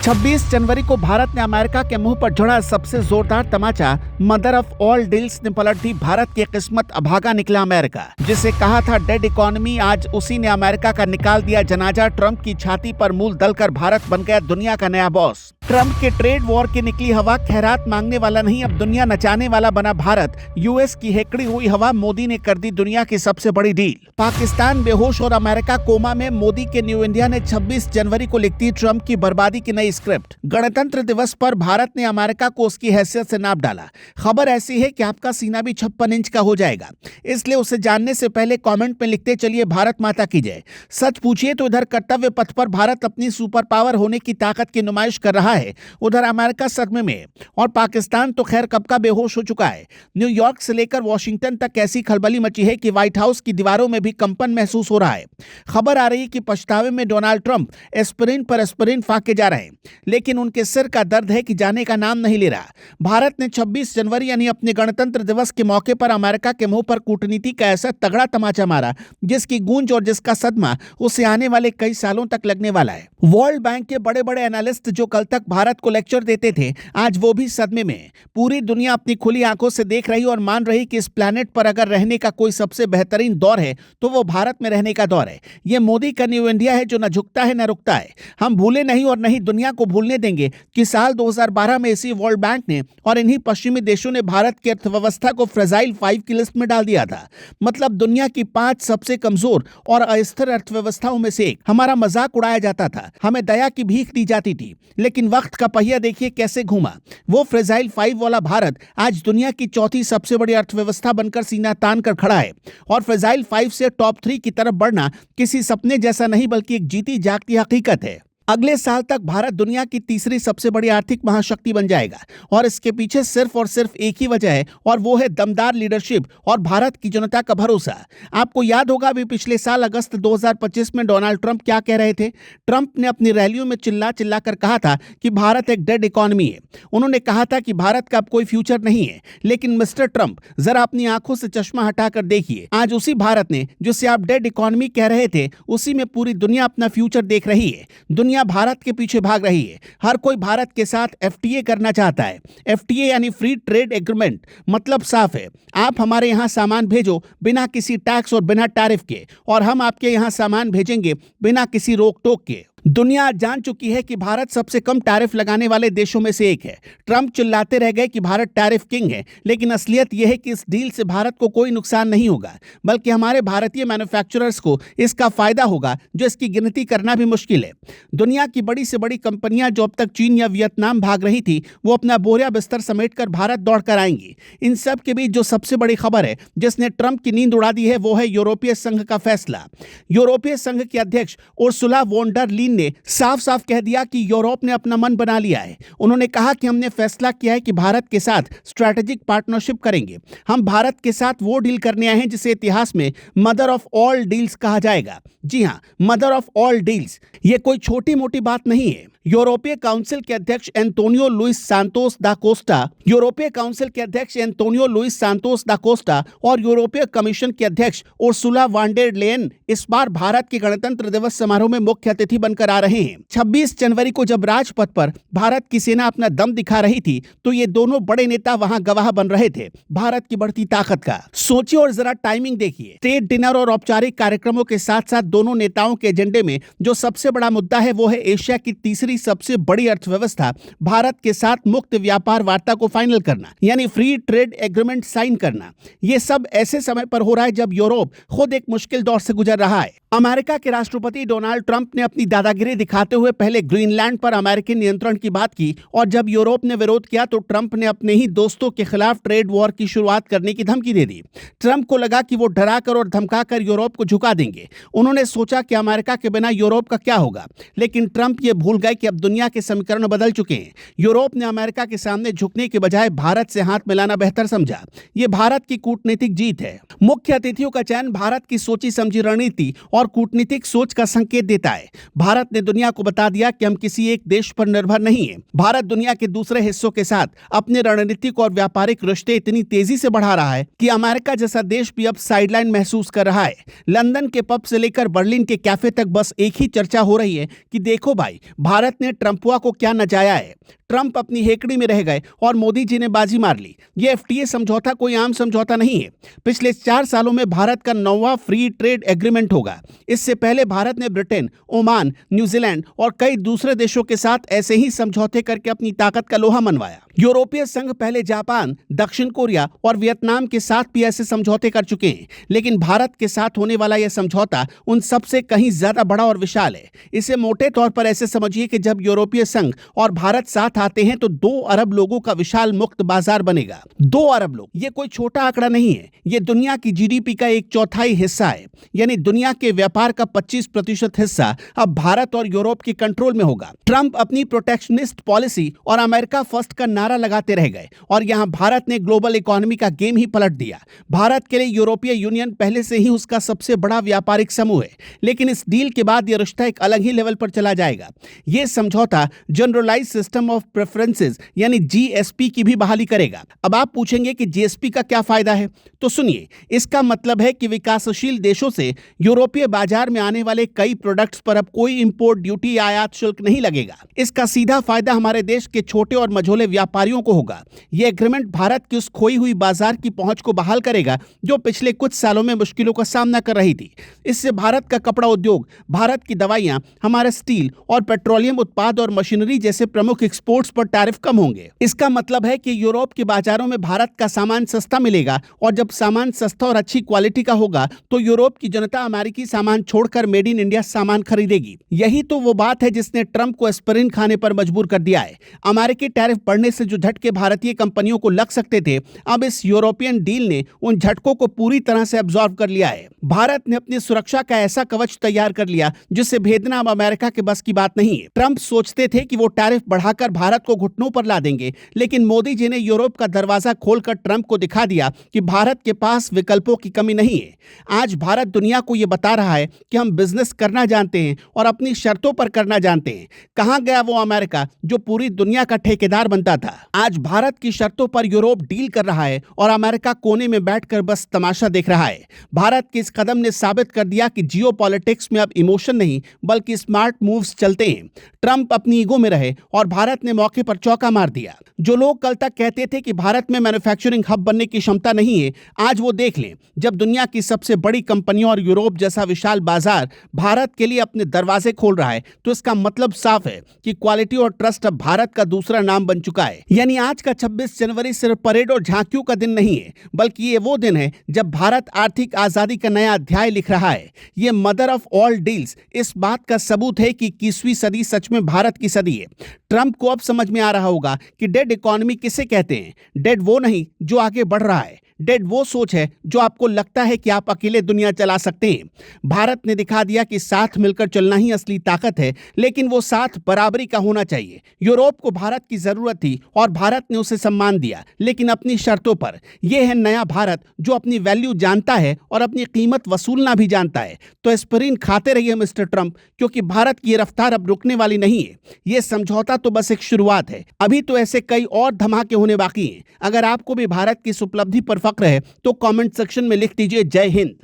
26 जनवरी को भारत ने अमेरिका के मुंह पर जड़ा सबसे जोरदार तमाचा। मदर ऑफ ऑल डील्स ने पलट दी भारत की किस्मत। अभागा निकला अमेरिका। जिसे कहा था डेड इकोनॉमी, आज उसी ने अमेरिका का निकाल दिया जनाजा। ट्रंप की छाती पर मूल दलकर भारत बन गया दुनिया का नया बॉस। ट्रंप के ट्रेड वॉर की निकली हवा। खैरात मांगने वाला नहीं, अब दुनिया नचाने वाला बना भारत। यूएस की हेकड़ी हुई हवा। मोदी ने कर दी दुनिया की सबसे बड़ी डील। पाकिस्तान बेहोश और अमेरिका कोमा में। मोदी के न्यू इंडिया ने 26 जनवरी को लिखती ट्रंप की बर्बादी की नई स्क्रिप्ट। गणतंत्र दिवस पर भारत ने अमेरिका को उसकी हैसियत से नाप डाला। खबर ऐसी है कि आपका सीना भी 56 इंच का हो जाएगा। इसलिए उसे जानने से पहले कमेंट में लिखते चलिए भारत माता की जय। सच पूछिए तो इधर कर्तव्य पथ पर भारत अपनी सुपर पावर होने की ताकत की नुमाइश कर रहा है, उधर अमेरिका सदमे में और पाकिस्तान तो खैर कब का बेहोश हो चुका है। न्यूयॉर्क से लेकर वॉशिंगटन तक ऐसी खलबली मची है कि व्हाइट हाउस की दीवारों में भी कंपन महसूस हो रहा है। खबर आ रही है कि पछतावे में डोनाल्ड ट्रंप एस्पिरिन पर एस्पिरिन फाके जा रहे हैं, लेकिन उनके सिर का दर्द है कि जाने का नाम नहीं ले रहा। भारत ने 26 जनवरी यानी अपने गणतंत्र दिवस के मौके पर अमेरिका के मुंह पर कूटनीति का ऐसा तगड़ा तमाचा मारा जिसकी गूंज और जिसका सदमा उसे आने वाले कई सालों तक लगने वाला है। वर्ल्ड बैंक के बड़े बड़े एनालिस्ट जो कल तक भारत को लेक्चर देते थे, आज वो भी सदमे में। पूरी दुनिया अपनी खुली आंखों से देख रही और मान रही कि इस प्लेनेट पर अगर रहने का कोई सबसे बेहतरीन दौर है तो वो भारत में रहने का दौर है। ये मोदी का न्यू इंडिया है जो न झुकता है न रुकता है। हम भूले नहीं और नहीं दुनिया को भूलने देंगे कि साल 2012 में इसी वर्ल्ड बैंक ने और इन्हीं पश्चिमी देशों ने भारत की अर्थव्यवस्था को फ्रेजाइल 5 की लिस्ट में डाल दिया था। मतलब दुनिया की 5 सबसे कमजोर और अस्थिर अर्थव्यवस्थाओं में से एक। हमारा मजाक उड़ाया जाता था, हमें दया की भीख दी जाती थी, लेकिन वक्त का पहिया देखिए कैसे घूमा। वो फ्रेजाइल 5 वाला भारत आज दुनिया की चौथी सबसे बड़ी अर्थव्यवस्था बनकर सीना तान कर खड़ा है। और फ्रेजाइल 5 से टॉप 3 की तरफ बढ़ना किसी सपने जैसा नहीं बल्कि एक जीती जागती हकीकत है। अगले साल तक भारत दुनिया की तीसरी सबसे बड़ी आर्थिक महाशक्ति बन जाएगा और इसके पीछे सिर्फ और सिर्फ एक ही वजह है और वो है दमदार लीडरशिप और भारत की जनता का भरोसा। आपको याद होगा अभी पिछले साल अगस्त 2025 में डोनाल्ड ट्रंप क्या कह रहे थे। ट्रंप ने अपनी रैलियों में चिल्ला चिल्ला कर कहा था कि भारत एक डेड इकोनॉमी है। उन्होंने कहा था कि भारत का अब कोई फ्यूचर नहीं है। लेकिन मिस्टर ट्रंप, जरा अपनी आंखों से चश्मा हटाकर देखिए, आज उसी भारत ने जिसे आप डेड इकोनॉमी कह रहे थे, उसी में पूरी दुनिया अपना फ्यूचर देख रही है। दुनिया भारत के पीछे भाग रही है। हर कोई भारत के साथ एफटीए करना चाहता है। एफटीए यानी फ्री ट्रेड एग्रीमेंट। मतलब साफ है, आप हमारे यहां सामान भेजो बिना किसी टैक्स और बिना टैरिफ के, और हम आपके यहां सामान भेजेंगे बिना किसी रोक टोक के। दुनिया जान चुकी है कि भारत सबसे कम टैरिफ लगाने वाले देशों में से एक है। ट्रंप चिल्लाते रह गए कि भारत टैरिफ किंग है, लेकिन असलियत यह है कि इस डील से भारत को कोई नुकसान नहीं होगा, बल्कि हमारे भारतीय मैन्युफैक्चरर्स को इसका फायदा होगा, जो इसकी गिनती करना भी मुश्किल है। दुनिया की बड़ी से बड़ी कंपनियां जो अब तक चीन या वियतनाम भाग रही थी, वो अपना बोरिया बिस्तर समेटकर भारत दौड़कर आएंगी। इन सब के बीच जो सबसे बड़ी खबर है जिसने ट्रंप की नींद उड़ा दी है, वो है यूरोपीय संघ का फैसला। यूरोपीय संघ के अध्यक्ष उर्सुला वॉन डर लीन ने साफ साफ कह दिया कि यूरोप ने अपना मन बना लिया है। उन्होंने कहा कि हमने फैसला किया है कि भारत के साथ स्ट्रैटेजिक पार्टनरशिप करेंगे। हम भारत के साथ वो डील करने आए हैं जिसे इतिहास में मदर ऑफ ऑल डील्स कहा जाएगा। जी हां, मदर ऑफ ऑल डील्स। ये कोई छोटी मोटी बात नहीं है। यूरोपीय काउंसिल के अध्यक्ष एंटोनियो लुइस सांतोस दा कोस्टा, यूरोपीय काउंसिल के अध्यक्ष एंटोनियो लुइस सांतोस दा कोस्टा और यूरोपीय कमीशन के अध्यक्ष उर्सुला वॉन डेर लेयन इस बार भारत के गणतंत्र दिवस समारोह में मुख्य अतिथि बनकर आ रहे हैं। 26 जनवरी को जब राजपथ पर भारत की सेना अपना दम दिखा रही थी, तो ये दोनों बड़े नेता वहां गवाह बन रहे थे भारत की बढ़ती ताकत का। सोचिए और जरा टाइमिंग देखिए। स्टेट डिनर और औपचारिक कार्यक्रमों के साथ साथ दोनों नेताओं के एजेंडे में जो सबसे बड़ा मुद्दा है, वो है एशिया की तीसरी सबसे बड़ी अर्थव्यवस्था भारत के साथ मुक्त व्यापार वार्ता को फाइनल करना, यानी फ्री ट्रेड एग्रीमेंट साइन करना। यह सब ऐसे समय पर हो रहा है जब यूरोप खुद एक मुश्किल दौर से गुजर रहा है। अमेरिका के राष्ट्रपति डोनाल्ड ट्रंप ने अपनी दादागिरी दिखाते हुए पहले ग्रीनलैंड पर अमेरिकी नियंत्रण की बात की, और जब यूरोप ने विरोध किया तो ट्रंप ने अपने ही दोस्तों के खिलाफ ट्रेड वॉर की शुरुआत करने की धमकी दे दी। ट्रंप को लगा कि वो डराकर और धमकाकर यूरोप को झुका देंगे। उन्होंने सोचा कि अमेरिका के बिना यूरोप का क्या होगा, लेकिन ट्रंप ये भूल गए कि अब दुनिया के समीकरण बदल चुके हैं। यूरोप ने अमेरिका के सामने झुकने के बजाय भारत से हाथ मिलाना बेहतर समझा। ये भारत की कूटनीतिक जीत है। मुख्य अतिथियों का चयन भारत की सोची समझी रणनीति और और कूटनीतिक सोच का संकेत देता है। भारत ने दुनिया को बता दिया कि हम किसी एक देश पर निर्भर नहीं है। भारत दुनिया के दूसरे हिस्सों के साथ अपने रणनीतिक और व्यापारिक रिश्ते इतनी तेजी से बढ़ा रहा है कि अमेरिका जैसा देश भी अब साइडलाइन महसूस कर रहा है। लंदन के पब से लेकर बर्लिन के कैफे तक बस एक ही चर्चा हो रही है कि देखो भाई, भारत ने ट्रंपुआ को क्या नचाया है। ट्रंप अपनी हेकड़ी में रह गए और मोदी जी ने बाजी मार ली। ये एफटीए समझौता कोई आम समझौता नहीं है। पिछले 4 सालों में भारत का 9वां फ्री ट्रेड एग्रीमेंट होगा। इससे पहले भारत ने ब्रिटेन, ओमान, न्यूजीलैंड और कई दूसरे देशों के साथ ऐसे ही समझौते करके अपनी ताकत का लोहा मनवाया। यूरोपीय संघ पहले जापान, दक्षिण कोरिया और वियतनाम के साथ भी ऐसे समझौते कर चुके हैं, लेकिन भारत के साथ होने वाला यह समझौता उन सबसे कहीं ज्यादा बड़ा और विशाल है। इसे मोटे तौर पर ऐसे समझिए कि जब यूरोपीय संघ और भारत साथ आते हैं तो 2 अरब लोगों का विशाल मुक्त बाजार बनेगा। 2 अरब लोग, ये कोई छोटा आंकड़ा नहीं है। ये दुनिया की जीडीपी का 1/4 हिस्सा है। यानी दुनिया के व्यापार का 25% हिस्सा अब भारत और यूरोप के कंट्रोल में होगा। ट्रंप अपनी प्रोटेक्शनिस्ट पॉलिसी और अमेरिका फर्स्ट का नारा लगाते रह गए और यहां भारत ने ग्लोबल इकोनॉमी का गेम ही पलट दिया। भारत के लिए यूरोपीय यूनियन पहले से ही उसका सबसे बड़ा व्यापारिक समूह है, लेकिन इस डील के बाद यह रिश्ता एक अलग ही लेवल पर चला जाएगा। यह समझौता जनरलाइज्ड सिस्टम ऑफ प्रेफरेंसेस यानी जीएसपी की भी बहाली करेगा। अब आप पूछेंगे कि जीएसपी का क्या फायदा है, तो सुनिए, इसका मतलब है कि विकासशील देशों से यूरोपीय बाजार में आने वाले कई प्रोडक्ट्स पर अब कोई इंपोर्ट ड्यूटी या आयात शुल्क नहीं लगेगा। इसका सीधा फायदा हमारे देश के छोटे और मझोले व्यापारियों को होगा। यह एग्रीमेंट भारत की उस खोई हुई बाजार की पहुंच को बहाल करेगा जो पिछले कुछ सालों में मुश्किलों का सामना कर रही थी। इससे भारत का कपड़ा उद्योग, भारत की दवाइयां, हमारा स्टील और पेट्रोलियम उत्पाद और मशीनरी जैसे प्रमुख एक्सपोर्ट्स पर टैरिफ कम होंगे। इसका मतलब है कि यूरोप के बाजारों में भारत का सामान सस्ता मिलेगा और जब सामान सस्ता और अच्छी क्वालिटी का होगा तो यूरोप की जनता अमेरिकी सामान छोड़कर मेड इन इंडिया सामान खरीदेगी। यही तो वो बात है जिसने ट्रंप को एस्पिरिन खाने पर मजबूर कर दिया है। अमेरिकी टैरिफ बढ़ने से जो झटके भारतीय कंपनियों को लग सकते थे, अब इस यूरोपियन डील ने उन झटकों को पूरी तरह से अब्सॉर्ब कर लिया है। भारत ने अपनी सुरक्षा का ऐसा कवच तैयार कर लिया जिसे भेदना अब अमेरिका के बस की बात नहीं है। ट्रंप सोचते थे कि वो टैरिफ बढ़ाकर भारत को घुटनों पर ला देंगे, लेकिन मोदी जी ने यूरोप का दरवाजा खोलकर ट्रंप को दिखा दिया कि भारत के पास विकल्पों की कमी नहीं है। आज भारत दुनिया को यह बता रहा है कि हम बिजनेस करना जानते हैं और अपनी शर्तों पर करना जानते हैं। कहां गया वो अमेरिका जो पूरी दुनिया का ठेकेदार बनता था? आज भारत की शर्तों पर यूरोप डील कर रहा है और अमेरिका कोने में बैठकर बस तमाशा देख रहा है। भारत के इस कदम ने साबित कर दिया कि जियोपॉलिटिक्स में अब इमोशन नहीं बल्कि स्मार्ट मूव्स चलते हैं। ट्रंप अपनी ईगो में रहे और भारत ने मौके पर चौका मार दिया। जो लोग कल तक कहते थे कि भारत में मैन्युफैक्चरिंग हब बनने की क्षमता नहीं है, आज वो देख लें। जब दुनिया की सबसे बड़ी कंपनियों और यूरोप जैसा विशाल बाजार भारत के लिए अपने दरवाजे खोल रहा है, तो इसका मतलब साफ है कि क्वालिटी और ट्रस्ट अब भारत का दूसरा नाम बन चुका है। यानी आज का 26 जनवरी सिर्फ परेड और झांकियों का दिन नहीं है, बल्कि ये वो दिन है जब भारत आर्थिक आजादी का नया अध्याय लिख रहा है। ये मदर ऑफ ऑल डील्स इस बात का सबूत है कि 21वीं सदी सच में भारत की सदी है। ट्रंप को अब समझ में आ रहा होगा कि डेड इकोनॉमी किसे कहते हैं। डेड वो नहीं जो आगे बढ़ रहा है, डेड वो सोच है जो आपको लगता है कि आप अकेले दुनिया चला सकते हैं। भारत ने दिखा दिया कि साथ मिलकर चलना ही असली ताकत है, लेकिन वो साथ बराबरी का होना चाहिए। यूरोप को भारत की जरूरत थी और भारत ने उसे सम्मान दिया, लेकिन अपनी शर्तों पर। यह है नया भारत जो अपनी वैल्यू जानता है और अपनी कीमत वसूलना भी जानता है। तो एस्पिरिन खाते रहिए मिस्टर ट्रंप, क्योंकि भारत की रफ्तार अब रुकने वाली नहीं है। यह समझौता तो बस एक शुरुआत है। अभी तो ऐसे कई और धमाके होने बाकी हैं। अगर आपको भी भारत की इस उपलब्धि पर फक्र है तो कमेंट सेक्शन में लिख दीजिए जय हिंद।